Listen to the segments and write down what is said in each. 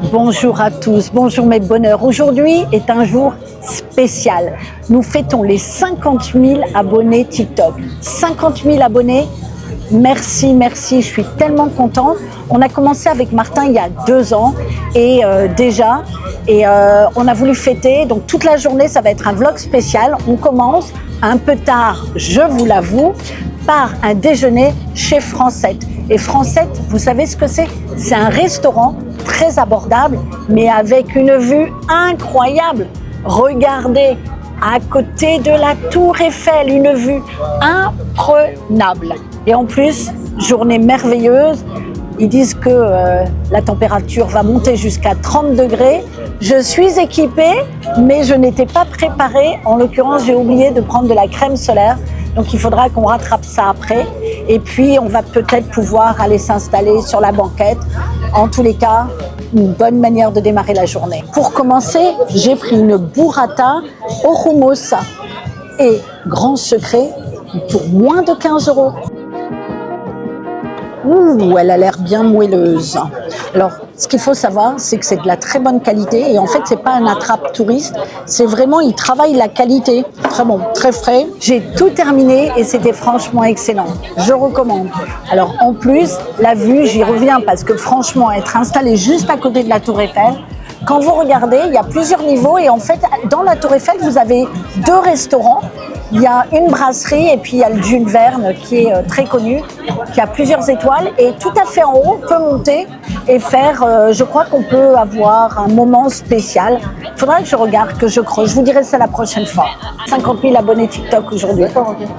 Bonjour à tous, bonjour mes bonheurs. Aujourd'hui est un jour spécial. Nous fêtons les 50 000 abonnés TikTok. 50 000 abonnés, merci, je suis tellement contente. On a commencé avec Martin il y a 2 ans et on a voulu fêter. Donc toute la journée, ça va être un vlog spécial. On commence un peu tard, je vous l'avoue, par un déjeuner chez Francette. Et Francette, vous savez ce que c'est? C'est un restaurant très abordable, mais avec une vue incroyable. Regardez, à côté de la Tour Eiffel, une vue imprenable. Et en plus, journée merveilleuse. Ils disent que la température va monter jusqu'à 30 degrés. Je suis équipée, mais je n'étais pas préparée. En l'occurrence, j'ai oublié de prendre de la crème solaire. Donc il faudra qu'on rattrape ça après. Et puis on va peut-être pouvoir aller s'installer sur la banquette. En tous les cas, une bonne manière de démarrer la journée. Pour commencer, j'ai pris une burrata au hummus. Et grand secret, pour moins de 15 €. Ouh, elle a l'air bien moelleuse. Alors, ce qu'il faut savoir, c'est que c'est de la très bonne qualité. Et en fait, c'est pas un attrape-touriste. C'est vraiment, ils travaillent la qualité. Très bon, très frais. J'ai tout terminé et c'était franchement excellent. Je recommande. Alors, en plus, la vue, j'y reviens parce que franchement, être installé juste à côté de la Tour Eiffel, quand vous regardez, il y a plusieurs niveaux. Et en fait, dans la Tour Eiffel, vous avez 2 restaurants. Il y a une brasserie et puis il y a le Jules Verne qui est très connu, qui a plusieurs étoiles. Et tout à fait en haut, on peut monter et faire, je crois qu'on peut avoir un moment spécial. Il faudra que je regarde, que je creuse. Je vous dirai ça la prochaine fois. 50 000 abonnés TikTok aujourd'hui.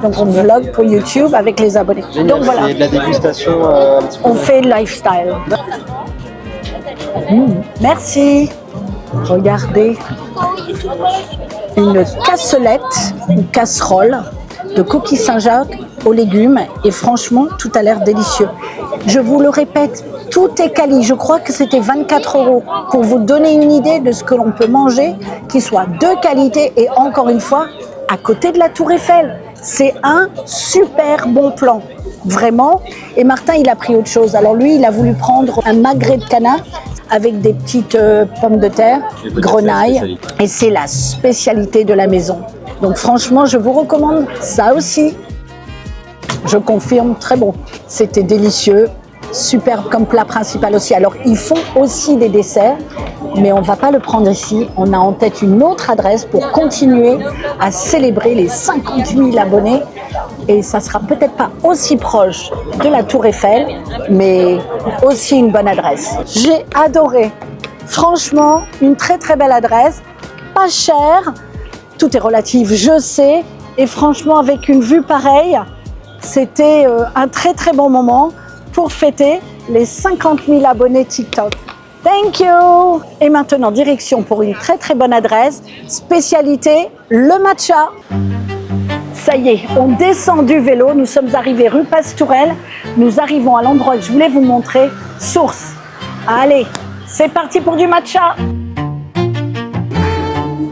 Donc on vlog pour YouTube avec les abonnés. Génial. Donc voilà. Et de la dégustation un petit peu. On fait lifestyle. Merci. Regardez. Une cassolette, une casserole de coquilles Saint-Jacques aux légumes et franchement, tout a l'air délicieux. Je vous le répète, tout est quali. Je crois que c'était 24 € pour vous donner une idée de ce que l'on peut manger, qui soit de qualité et encore une fois, à côté de la Tour Eiffel. C'est un super bon plan, vraiment. Et Martin, il a pris autre chose. Alors lui, il a voulu prendre un magret de canard avec des petites pommes de terre, grenaille, et c'est la spécialité de la maison. Donc franchement, je vous recommande ça aussi. Je confirme, très bon. C'était délicieux, superbe comme plat principal aussi. Alors, ils font aussi des desserts, mais on ne va pas le prendre ici. On a en tête une autre adresse pour continuer à célébrer les 50 000 abonnés. Et ça sera peut-être pas aussi proche de la Tour Eiffel, mais aussi une bonne adresse. J'ai adoré. Franchement, une très très belle adresse. Pas cher. Tout est relatif, je sais. Et franchement, avec une vue pareille, c'était un très très bon moment pour fêter les 50 000 abonnés TikTok. Thank you! Et maintenant, direction pour une très très bonne adresse. Spécialité, le matcha. Ça y est, on descend du vélo, nous sommes arrivés rue Pastourelle, nous arrivons à l'endroit que je voulais vous montrer, Source. Allez, c'est parti pour du matcha.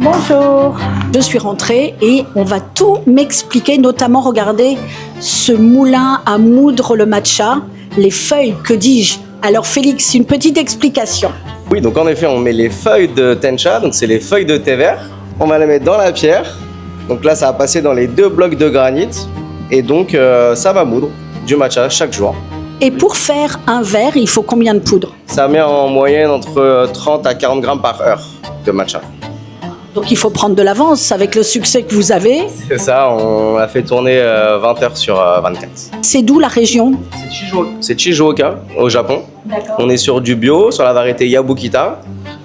Bonjour. Je suis rentrée et on va tout m'expliquer, notamment regarder ce moulin à moudre le matcha, les feuilles, que dis-je. Alors Félix, une petite explication. Oui, donc en effet, on met les feuilles de tencha, donc c'est les feuilles de thé vert. On va les mettre dans la pierre. Donc là, ça va passer dans les 2 blocs de granit. Et donc, ça va moudre du matcha chaque jour. Et pour faire un verre, il faut combien de poudre? Ça met en moyenne entre 30 à 40 grammes par heure de matcha. Donc il faut prendre de l'avance avec le succès que vous avez. C'est ça, on a fait tourner 20 heures sur 24. C'est d'où la région? C'est Shizuoka, au Japon. On est sur du bio, sur la variété Yabukita.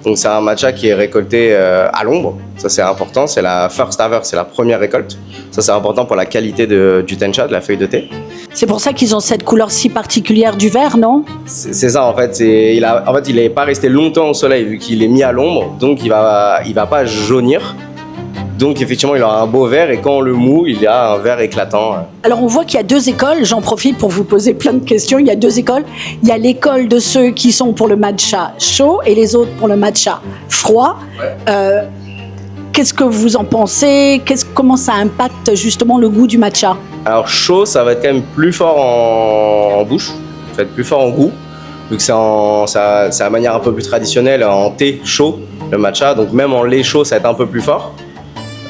Donc c'est un matcha qui est récolté à l'ombre. Ça c'est important, c'est la first harvest, c'est la première récolte. Ça c'est important pour la qualité du tencha, de la feuille de thé. C'est pour ça qu'ils ont cette couleur si particulière du vert, non? C'est ça en fait. Il n'est pas resté longtemps au soleil vu qu'il est mis à l'ombre, donc il va pas jaunir. Donc effectivement, il aura un beau vert et quand on le moud, il y a un vert éclatant. Alors on voit qu'il y a 2 écoles, j'en profite pour vous poser plein de questions. Il y a 2 écoles. Il y a l'école de ceux qui sont pour le matcha chaud et les autres pour le matcha froid. Ouais. Qu'est-ce que vous en pensez? Comment ça impacte justement le goût du matcha? Alors chaud, ça va être quand même plus fort en bouche, ça va être plus fort en goût. vu que c'est la manière un peu plus traditionnelle en thé chaud, le matcha. Donc même en lait chaud, ça va être un peu plus fort.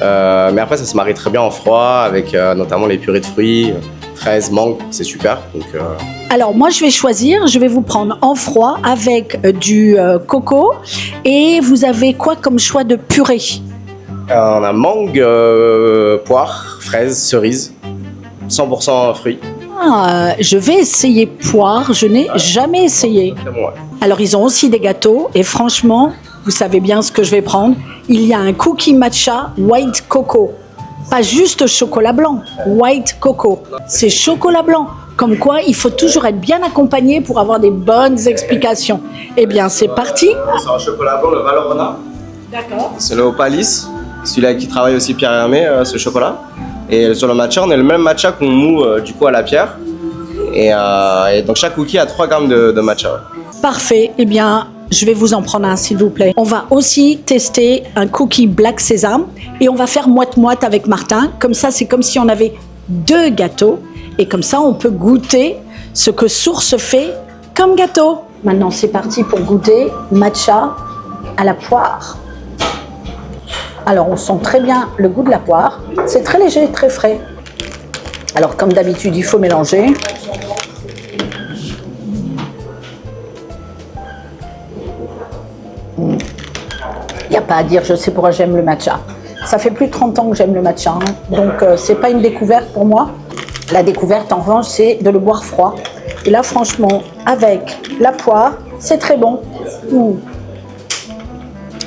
Mais après, ça se marie très bien en froid avec notamment les purées de fruits, fraises, mangue, c'est super. Donc, Alors moi je vais choisir, je vais vous prendre en froid avec du coco. Et vous avez quoi comme choix de purée? on a mangue, poire, fraise, cerise, 100% fruits. Je vais essayer poire, je n'ai jamais essayé. Très bon, ouais. Alors ils ont aussi des gâteaux et franchement, vous savez bien ce que je vais prendre. Il y a un cookie matcha white coco. Pas juste chocolat blanc, white coco. C'est chocolat blanc. Comme quoi, il faut toujours être bien accompagné pour avoir des bonnes explications. Eh bien, c'est parti. C'est un chocolat blanc, le Valrhona. D'accord. C'est le Opalis, celui-là qui travaille aussi Pierre Hermé, ce chocolat. Et sur le matcha, on a le même matcha qu'on moud du coup à la pierre. Et donc chaque cookie a 3 grammes de matcha. Ouais. Parfait. Eh bien, je vais vous en prendre un, s'il vous plaît. On va aussi tester un cookie black sésame et on va faire moite-moite avec Martin. Comme ça, c'est comme si on avait 2 gâteaux et comme ça, on peut goûter ce que Source fait comme gâteau. Maintenant, c'est parti pour goûter matcha à la poire. Alors, on sent très bien le goût de la poire. C'est très léger, très frais. Alors, comme d'habitude, il faut mélanger. Il n'y a pas à dire, je sais pourquoi j'aime le matcha. Ça fait plus de 30 ans que j'aime le matcha, hein. Donc c'est pas une découverte pour moi. La découverte, en revanche, c'est de le boire froid. Et là, franchement, avec la poire, c'est très bon.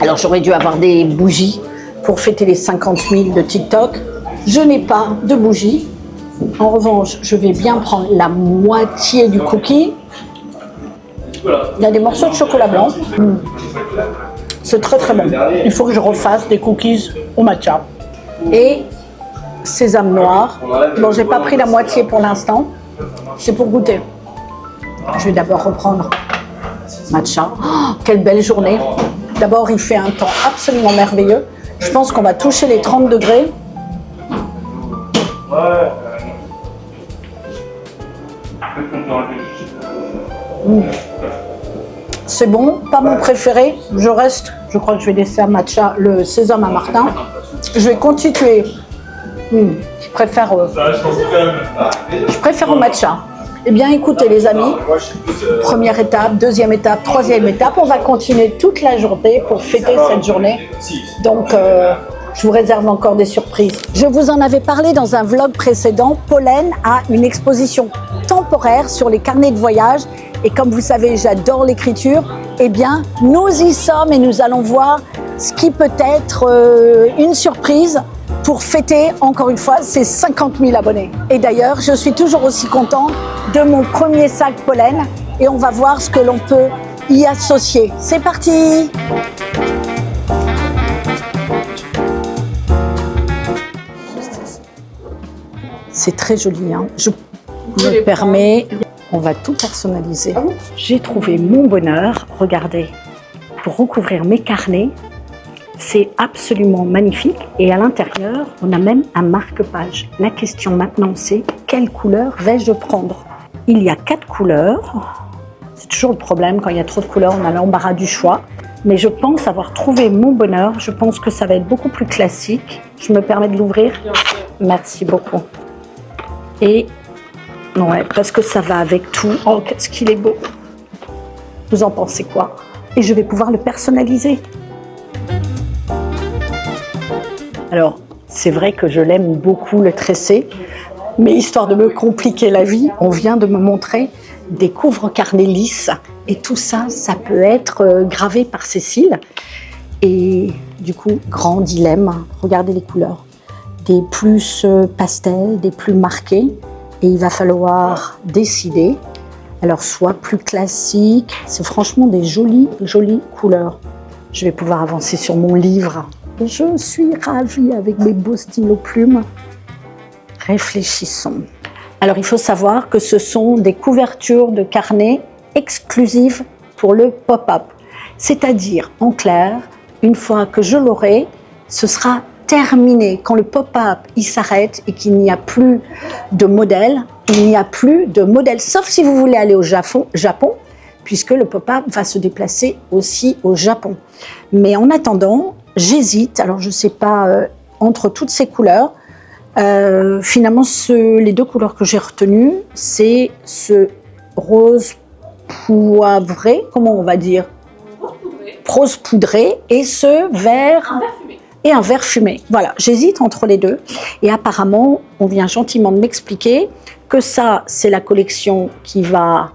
Alors, j'aurais dû avoir des bougies pour fêter les 50 000 de TikTok. Je n'ai pas de bougies. En revanche, je vais bien prendre la moitié du cookie. Il y a des morceaux de chocolat blanc. C'est très très bon. Il faut que je refasse des cookies au matcha. Et sésame noir. Bon, j'ai pas pris la moitié pour l'instant. C'est pour goûter. Je vais d'abord reprendre matcha. Oh, quelle belle journée. D'abord, il fait un temps absolument merveilleux. Je pense qu'on va toucher les 30 degrés. C'est bon, pas mon préféré. Je reste, je crois que je vais laisser le sésame à Martin. Je vais continuer. Je préfère au matcha. Eh bien, écoutez les amis, première étape, deuxième étape, troisième étape. On va continuer toute la journée pour fêter cette journée. Donc, je vous réserve encore des surprises. Je vous en avais parlé dans un vlog précédent. Pollen a une exposition temporaire sur les carnets de voyage. Et comme vous savez, j'adore l'écriture. Eh bien, nous y sommes et nous allons voir ce qui peut être une surprise pour fêter, encore une fois, ces 50 000 abonnés. Et d'ailleurs, je suis toujours aussi contente de mon premier sac Pollen. Et on va voir ce que l'on peut y associer. C'est parti! C'est très joli, hein. Je me permets, on va tout personnaliser. J'ai trouvé mon bonheur, regardez, pour recouvrir mes carnets. C'est absolument magnifique et à l'intérieur, on a même un marque-page. La question maintenant, c'est quelle couleur vais-je prendre? Il y a 4 couleurs. C'est toujours le problème, quand il y a trop de couleurs, on a l'embarras du choix. Mais je pense avoir trouvé mon bonheur. Je pense que ça va être beaucoup plus classique. Je me permets de l'ouvrir. Merci beaucoup. Et ouais, parce que ça va avec tout. Oh, qu'est-ce qu'il est beau. Vous en pensez quoi? Et je vais pouvoir le personnaliser. Alors, c'est vrai que je l'aime beaucoup, le tressé. Mais histoire de me compliquer la vie, on vient de me montrer des couvre-carnets lisses. Et tout ça, ça peut être gravé par Cécile. Et du coup, grand dilemme. Regardez les couleurs. Des plus pastels, des plus marqués. Et il va falloir décider. Alors, soit plus classique. C'est franchement des jolies, jolies couleurs. Je vais pouvoir avancer sur mon livre. Je suis ravie avec mes beaux stylos plumes. Réfléchissons. Alors, il faut savoir que ce sont des couvertures de carnets exclusives pour le pop-up. C'est-à-dire, en clair, une fois que je l'aurai, ce sera terminé. Quand le pop-up il s'arrête et qu'il n'y a plus de modèles, il n'y a plus de modèles. Sauf si vous voulez aller au Japon. puisque le pop-up va se déplacer aussi au Japon. Mais en attendant, j'hésite, alors je ne sais pas, entre toutes ces couleurs, finalement les deux couleurs que j'ai retenues, c'est ce rose poivré, comment on va dire, rose poudré, et ce vert fumé. Et un vert fumé. Voilà, j'hésite entre les deux. Et apparemment, on vient gentiment de m'expliquer que ça, c'est la collection qui va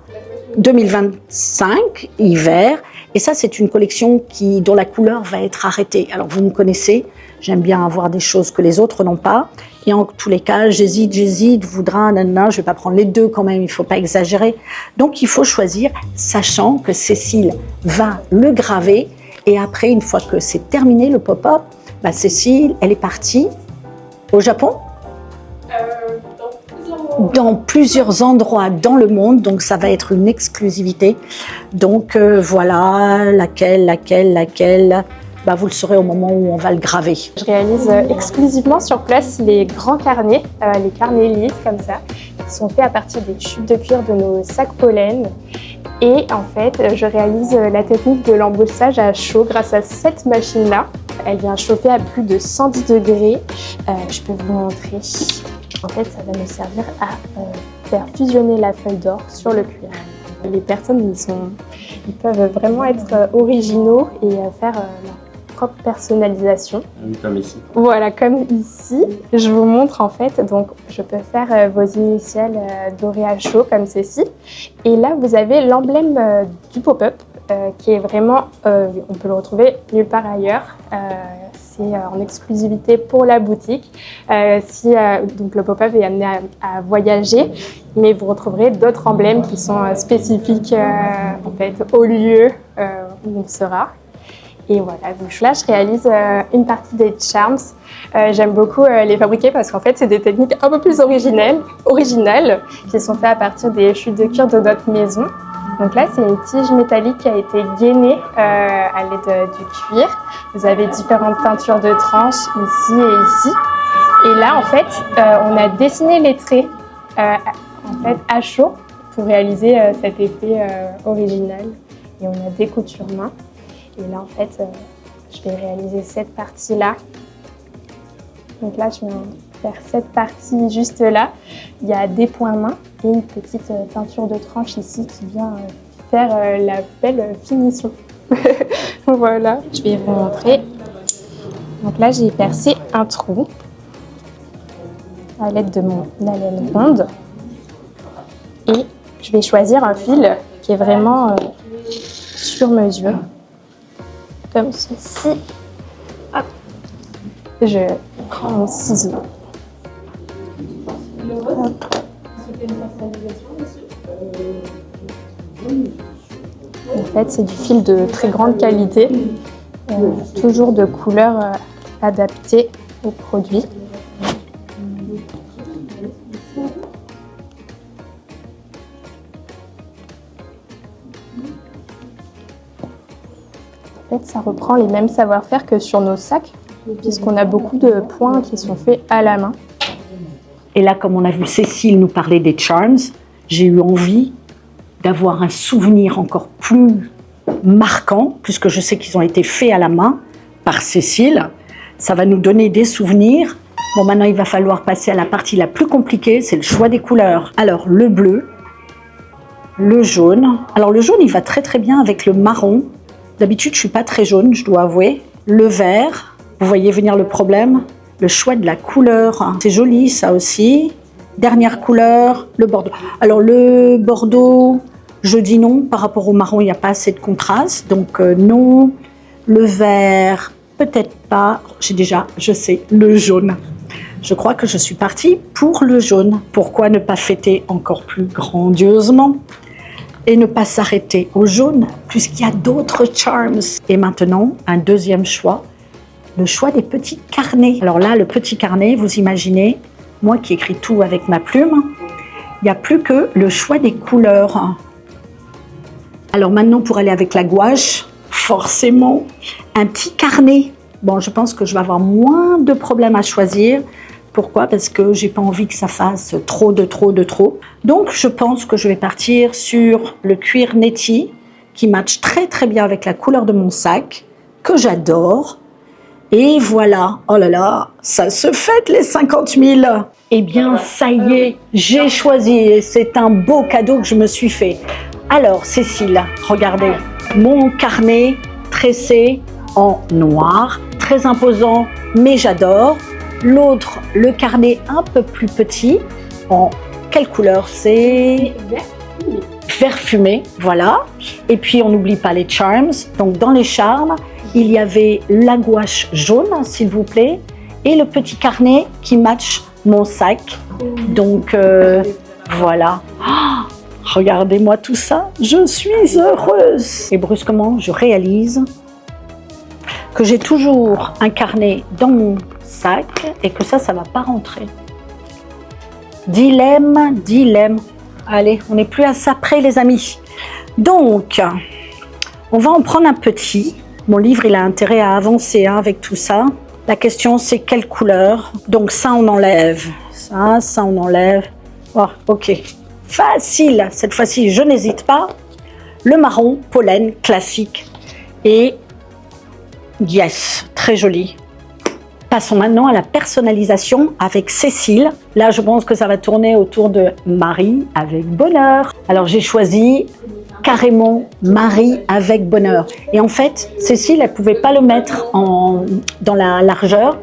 2025, hiver. Et ça, c'est une collection dont la couleur va être arrêtée. Alors, vous me connaissez, j'aime bien avoir des choses que les autres n'ont pas. Et en tous les cas, j'hésite, voudra, nanana, je ne vais pas prendre les deux quand même, il ne faut pas exagérer. Donc, il faut choisir, sachant que Cécile va le graver. Et après, une fois que c'est terminé, le pop-up, Cécile, elle est partie au Japon, dans plusieurs endroits dans le monde, donc ça va être une exclusivité. Donc voilà, laquelle, vous le saurez au moment où on va le graver. Je réalise exclusivement sur place les grands carnets, les carnets lisses comme ça, qui sont faits à partir des chutes de cuir de nos sacs pollen. Et en fait, je réalise la technique de l'embossage à chaud grâce à cette machine-là. Elle vient chauffer à plus de 110 degrés. Je peux vous montrer. En fait, ça va me servir à faire fusionner la feuille d'or sur le cuir. Les personnes, ils peuvent vraiment être originaux et faire leur propre personnalisation. Comme ici. Voilà, comme ici. Je vous montre en fait. Donc, je peux faire vos initiales dorées à chaud comme ceci. Et là, vous avez l'emblème du pop-up qui est vraiment, on peut le retrouver nulle part ailleurs. C'est en exclusivité pour la boutique. Donc le pop-up est amené à voyager, mais vous retrouverez d'autres emblèmes qui sont spécifiques en fait, au lieu où on sera. Et voilà, donc là je réalise une partie des charms. J'aime beaucoup les fabriquer parce qu'en fait c'est des techniques un peu plus originales qui sont faites à partir des chutes de cuir de notre maison. Donc là, c'est une tige métallique qui a été gainée à l'aide du cuir. Vous avez différentes teintures de tranches ici et ici. Et là, en fait, on a dessiné les traits à chaud pour réaliser cet effet original. Et on a des coutures main. Et là, en fait, je vais réaliser cette partie-là. Donc là, je viens faire cette partie juste là. Il y a des points main et une petite teinture de tranche ici qui vient faire la belle finition. Voilà, je vais vous montrer. Donc là, j'ai percé un trou à l'aide de mon haleine ronde. Et je vais choisir un fil qui est vraiment sur mesure, comme ceci. Hop. Je prends mon ciseau. Hop. En fait, c'est du fil de très grande qualité, toujours de couleurs adaptées au produit. En fait, ça reprend les mêmes savoir-faire que sur nos sacs, puisqu'on a beaucoup de points qui sont faits à la main. Et là, comme on a vu Cécile nous parler des charms, j'ai eu envie d'avoir un souvenir encore plus marquant, puisque je sais qu'ils ont été faits à la main par Cécile. Ça va nous donner des souvenirs. Bon, maintenant, il va falloir passer à la partie la plus compliquée, c'est le choix des couleurs. Alors, le bleu, le jaune. Alors, le jaune, il va très très bien avec le marron. D'habitude, je ne suis pas très jaune, je dois avouer. Le vert, vous voyez venir le problème. Le choix de la couleur, c'est joli ça aussi. Dernière couleur, le bordeaux. Alors le bordeaux, je dis non, par rapport au marron, il n'y a pas assez de contraste, donc non. Le vert, peut-être pas. Je sais, le jaune. Je crois que je suis partie pour le jaune. Pourquoi ne pas fêter encore plus grandiosement et ne pas s'arrêter au jaune, puisqu'il y a d'autres charms. Et maintenant, un deuxième choix. Le choix des petits carnets. Alors là, le petit carnet, vous imaginez, moi qui écris tout avec ma plume, il n'y a plus que le choix des couleurs. Alors maintenant, pour aller avec la gouache, forcément, un petit carnet. Bon, je pense que je vais avoir moins de problèmes à choisir. Pourquoi? Parce que j'ai pas envie que ça fasse trop. Donc, je pense que je vais partir sur le cuir Netty. qui matche très très bien avec la couleur de mon sac, que j'adore. Et voilà, oh là là, ça se fête les 50 000. Eh bien, ça y est, j'ai choisi. C'est un beau cadeau que je me suis fait. Alors, Cécile, regardez, mon carnet tressé en noir, très imposant, mais j'adore. L'autre, le carnet un peu plus petit, en quelle couleur? C'est vert fumé, voilà. Et puis, on n'oublie pas les charms. Donc, dans les charms, il y avait la gouache jaune, s'il vous plaît, et le petit carnet qui match mon sac. Donc, voilà. Oh, regardez-moi tout ça, je suis heureuse. Et brusquement, je réalise que j'ai toujours un carnet dans mon sac et que ça va pas rentrer. Dilemme, dilemme. Allez, on n'est plus à ça près, les amis. Donc, on va en prendre un petit. Mon livre, il a intérêt à avancer avec tout ça. La question, c'est quelle couleur? Donc ça, on enlève. Ça, on enlève. Oh, ok. Facile. Cette fois-ci, je n'hésite pas. Le marron, pollen, classique. Et yes, très joli. Passons maintenant à la personnalisation avec Cécile. Là, je pense que ça va tourner autour de Marie avec bonheur. Alors, j'ai choisi carrément Marie avec bonheur. Et en fait, Cécile, elle ne pouvait pas le mettre dans la largeur.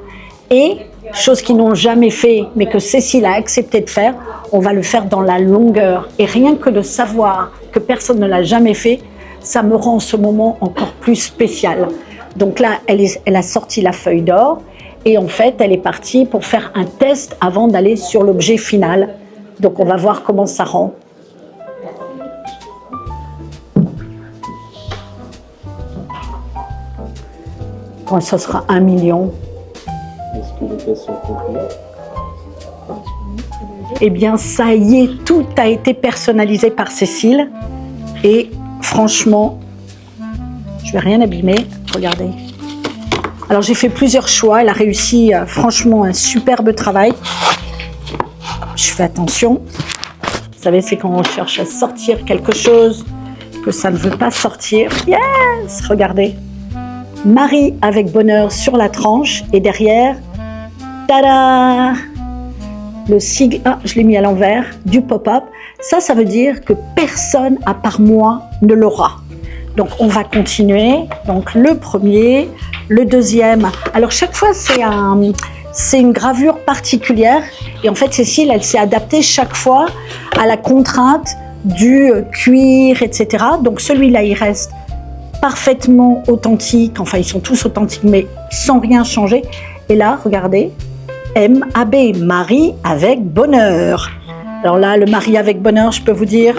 Et, chose qu'ils n'ont jamais fait, mais que Cécile a accepté de faire, on va le faire dans la longueur. Et rien que de savoir que personne ne l'a jamais fait, ça me rend ce moment encore plus spécial. Donc là, elle a sorti la feuille d'or. Et en fait, elle est partie pour faire un test avant d'aller sur l'objet final. Donc, on va voir comment ça rend. Quand ça sera 1 million. Est-ce que les pièces sont complètes? Eh bien, ça y est, tout a été personnalisé par Cécile. Et franchement, je ne vais rien abîmer. Regardez. Alors, j'ai fait plusieurs choix. Elle a réussi, franchement, un superbe travail. Je fais attention. Vous savez, c'est quand on cherche à sortir quelque chose que ça ne veut pas sortir. Yes! Regardez. Marie avec bonheur sur la tranche. Et derrière, tada! Le sigle, je l'ai mis à l'envers, du pop-up. Ça veut dire que personne à part moi ne l'aura. Donc, on va continuer. Donc, le premier, le deuxième. Alors, chaque fois, c'est une gravure particulière. Et en fait, Cécile, elle s'est adaptée chaque fois à la contrainte du cuir, etc. Donc, celui-là, il reste parfaitement authentique. Enfin, ils sont tous authentiques, mais sans rien changer. Et là, regardez, MAB, Marie avec bonheur. Alors là, le Marie avec bonheur, je peux vous dire,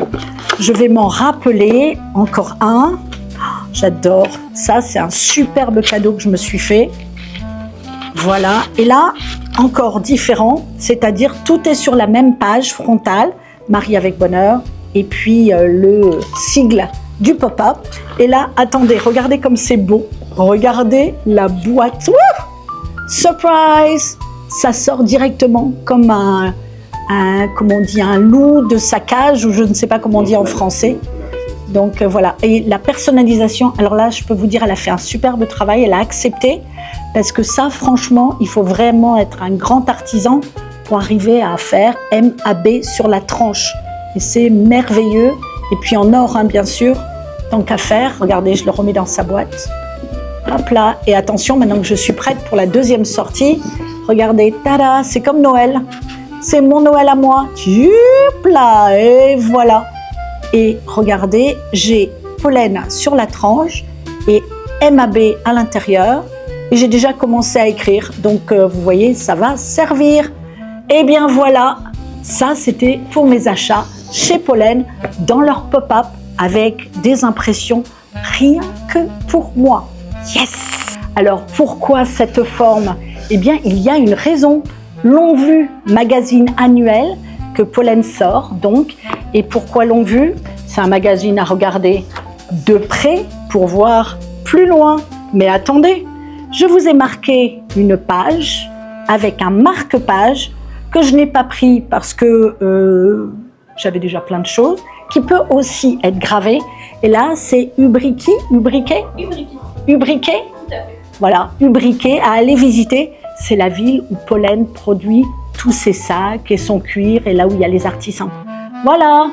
je vais m'en rappeler encore un. Oh, j'adore. Ça, c'est un superbe cadeau que je me suis fait. Voilà. Et là, encore différent, c'est-à-dire tout est sur la même page frontale, Marie avec bonheur, et puis le sigle du pop-up. Et là, attendez, regardez comme c'est beau. Regardez la boîte. Wouh! Surprise! Ça sort directement comme comment on dit, un loup de sa cage, ou je ne sais pas comment on dit en français. Donc voilà. Et la personnalisation, alors là, je peux vous dire, elle a fait un superbe travail, elle a accepté, parce que ça, franchement, il faut vraiment être un grand artisan pour arriver à faire MAB sur la tranche. Et c'est merveilleux. Et puis en or, bien sûr, tant qu'à faire. Regardez, je le remets dans sa boîte. Hop là. Et attention, maintenant que je suis prête pour la deuxième sortie, regardez, tada, c'est comme Noël. C'est mon Noël à moi. Hop là, et voilà. Et regardez, j'ai pollen sur la tranche et MAB à l'intérieur. Et j'ai déjà commencé à écrire. Donc, vous voyez, ça va servir. Et bien voilà, ça c'était pour mes achats chez Pollen dans leur pop-up avec des impressions rien que pour moi. Yes! Alors, pourquoi cette forme? Eh bien, il y a une raison. Longue Vue, magazine annuel que Pollen sort, donc. Et pourquoi Longue Vue? C'est un magazine à regarder de près pour voir plus loin. Mais attendez, je vous ai marqué une page avec un marque-page que je n'ai pas pris parce que j'avais déjà plein de choses, qui peut aussi être gravé. Et là, c'est Ubriquet. Voilà, Ubriquet, à aller visiter. C'est la ville où Pollen produit tous ses sacs et son cuir, et là où il y a les artisans. Voilà,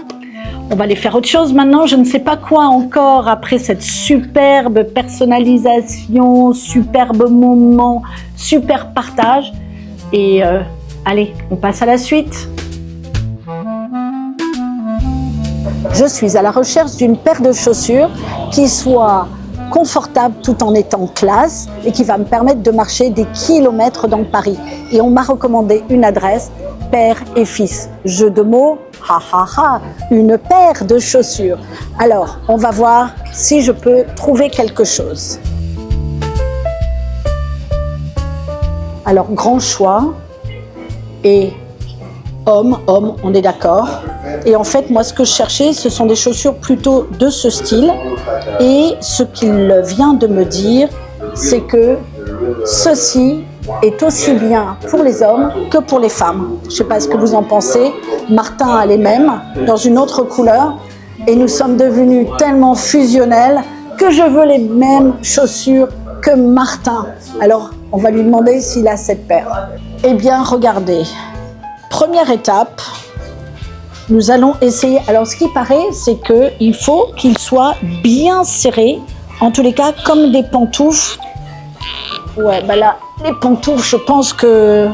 on va aller faire autre chose maintenant. Je ne sais pas quoi encore après cette superbe personnalisation, superbe moment, super partage. Et allez, on passe à la suite. Je suis à la recherche d'une paire de chaussures qui soit confortable tout en étant classe et qui va me permettre de marcher des kilomètres dans Paris. Et on m'a recommandé une adresse, père et fils. Jeu de mots, ha ha ha, une paire de chaussures. Alors, on va voir si je peux trouver quelque chose. Alors, grand choix et homme, on est d'accord. Et en fait, moi, ce que je cherchais, ce sont des chaussures plutôt de ce style. Et ce qu'il vient de me dire, c'est que ceci est aussi bien pour les hommes que pour les femmes. Je ne sais pas ce que vous en pensez. Martin a les mêmes, dans une autre couleur. Et nous sommes devenus tellement fusionnels que je veux les mêmes chaussures que Martin. Alors, on va lui demander s'il a cette paire. Eh bien, regardez. Première étape, nous allons essayer. Alors, ce qui paraît, c'est qu'il faut qu'il soit bien serré. En tous les cas, comme des pantoufles. Ouais, bah là, les pantoufles, je pense que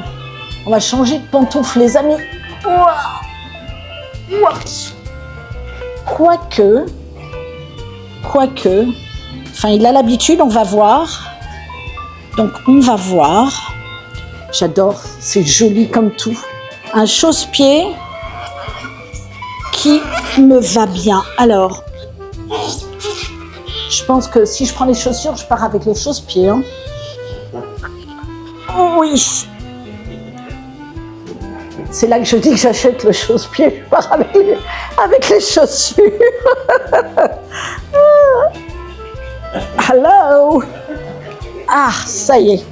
on va changer de pantoufles, les amis. Quoique, enfin, il a l'habitude, on va voir. Donc, on va voir. J'adore, c'est joli comme tout. Un chausse-pied qui me va bien. Alors, je pense que si je prends les chaussures, je pars avec les chausse-pieds. Hein. Oui. C'est là que je dis que j'achète le chausse-pied. Je pars avec les chaussures. Hello. Ah, ça y est.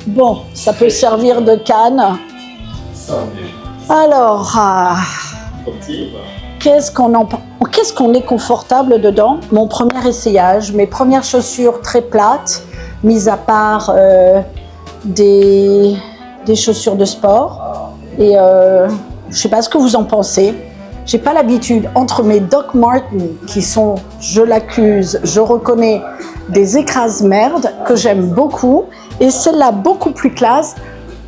Bon, ça peut servir de canne. Alors, qu'est-ce qu'on est confortable dedans? Mon premier essayage, mes premières chaussures très plates, mis à part des chaussures de sport. Et je sais pas ce que vous en pensez. J'ai pas l'habitude, entre mes Doc Martens, qui sont, je l'accuse, je reconnais, des écrase-merdes que j'aime beaucoup, et celle-là beaucoup plus classe,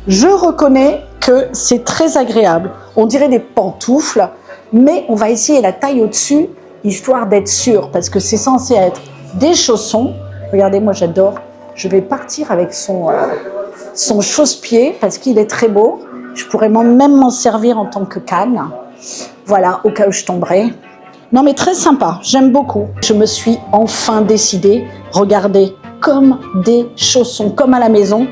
je reconnais que c'est très agréable. On dirait des pantoufles, mais on va essayer la taille au-dessus, histoire d'être sûr, parce que c'est censé être des chaussons. Regardez, moi j'adore. Je vais partir avec son chausse-pied, parce qu'il est très beau. Je pourrais même m'en servir en tant que canne. Voilà, au cas où je tomberais. Non, mais très sympa, j'aime beaucoup. Je me suis enfin décidée. Regardez, comme des chaussons, comme à la maison.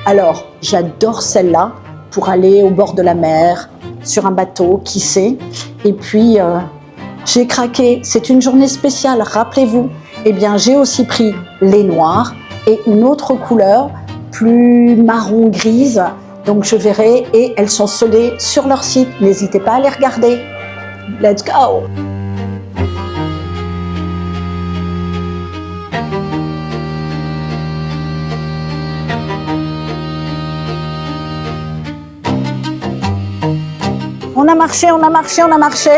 Alors, j'adore celle-là pour aller au bord de la mer, sur un bateau, qui sait. Et puis, j'ai craqué. C'est une journée spéciale, rappelez-vous. Eh bien, j'ai aussi pris les noirs et une autre couleur, plus marron-grise. Donc, je verrai. Et elles sont scellées sur leur site. N'hésitez pas à les regarder. Let's go! On a marché.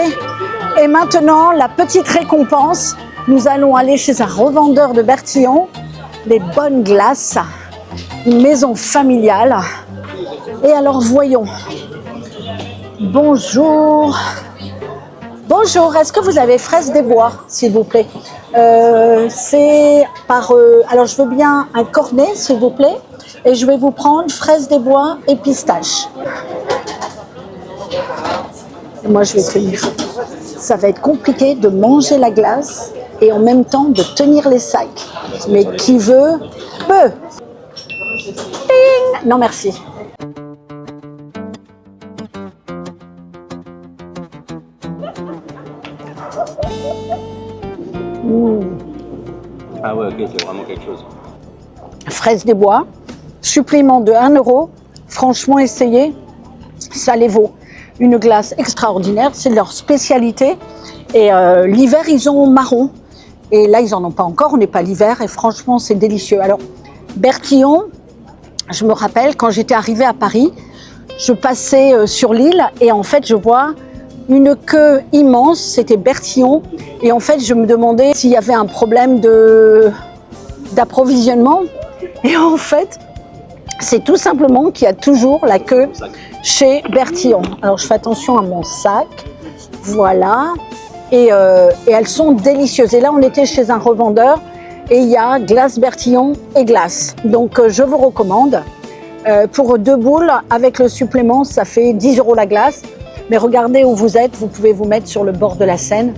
Et maintenant, la petite récompense, nous allons aller chez un revendeur de Bertillon, des bonnes glaces, une maison familiale. Et alors, voyons. Bonjour. Bonjour, est-ce que vous avez fraises des bois, s'il vous plaît? C'est par... alors, je veux bien un cornet, s'il vous plaît. Et je vais vous prendre fraises des bois et pistaches. Et moi, je vais tenir. Ça va être compliqué de manger la glace et en même temps de tenir les sacs. Mais qui veut, peut. Ding! Non, merci. Ah ouais, ok, c'est vraiment quelque chose. Fraises des bois, supplément de 1 €. Franchement, essayez, ça les vaut. Une glace extraordinaire, c'est leur spécialité. Et l'hiver, ils ont marron. Et là, ils n'en ont pas encore, on n'est pas l'hiver et franchement, c'est délicieux. Alors, Bertillon, je me rappelle, quand j'étais arrivée à Paris, je passais sur l'île et en fait, je vois une queue immense, c'était Bertillon. Et en fait, je me demandais s'il y avait un problème d'approvisionnement. Et en fait, c'est tout simplement qu'il y a toujours la queue chez Bertillon. Alors, je fais attention à mon sac. Voilà. Et elles sont délicieuses. Et là, on était chez un revendeur et il y a glace Bertillon et glace. Donc, je vous recommande. Pour 2 boules, avec le supplément, ça fait 10 € la glace. Mais regardez où vous êtes, vous pouvez vous mettre sur le bord de la Seine.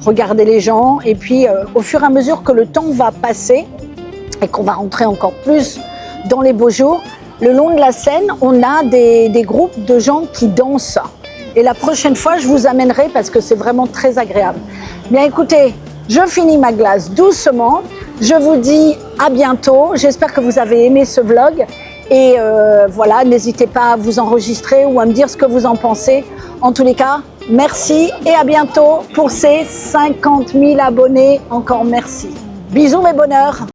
Regardez les gens. Et puis, au fur et à mesure que le temps va passer et qu'on va rentrer encore plus dans les beaux jours, le long de la Seine, on a des groupes de gens qui dansent. Et la prochaine fois, je vous amènerai parce que c'est vraiment très agréable. Bien écoutez, je finis ma glace doucement. Je vous dis à bientôt. J'espère que vous avez aimé ce vlog. Et voilà, n'hésitez pas à vous enregistrer ou à me dire ce que vous en pensez. En tous les cas, merci et à bientôt pour ces 50 000 abonnés. Encore merci. Bisous mes bonheurs.